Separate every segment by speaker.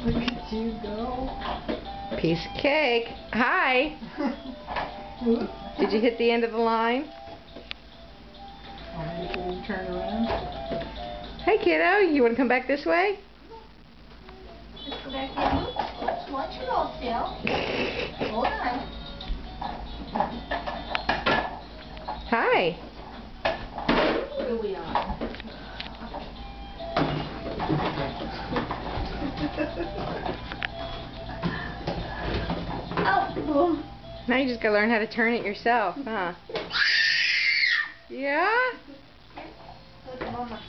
Speaker 1: Look at you go.
Speaker 2: Piece of cake. Hi. Did you hit the end of the line?
Speaker 1: Turn around.
Speaker 2: Hey kiddo, you want to come back this way?
Speaker 3: Let's go back here. Oops, watch it all still. Hold on.
Speaker 2: Hi.
Speaker 3: What are we on? Oh,
Speaker 2: Now you just gotta learn how to turn it yourself, huh? Yeah?
Speaker 3: go to mama.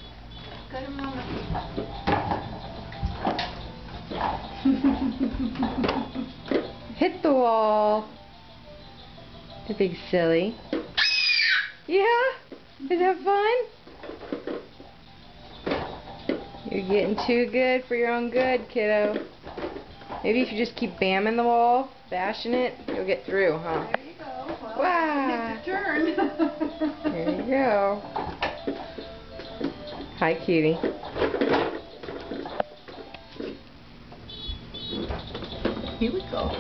Speaker 3: Go to mama.
Speaker 2: Hit the wall. The big silly. Yeah? Is that fun? You're getting too good for your own good, kiddo. Maybe if you just keep bamming the wall, bashing it, you'll get through, huh?
Speaker 3: There you go. Well,
Speaker 2: Wow.
Speaker 3: hit the turn.
Speaker 2: There you go. Hi, cutie.
Speaker 3: Here we go.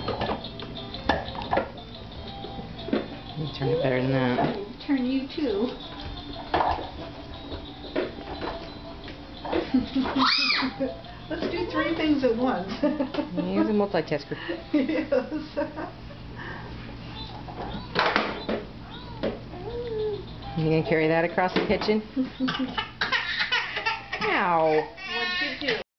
Speaker 2: You turned it better than that.
Speaker 3: Turn you too.
Speaker 1: Let's do 3 things at once.
Speaker 2: He's a multitasker.
Speaker 1: Yes.
Speaker 2: You gonna carry that across the kitchen? Ow.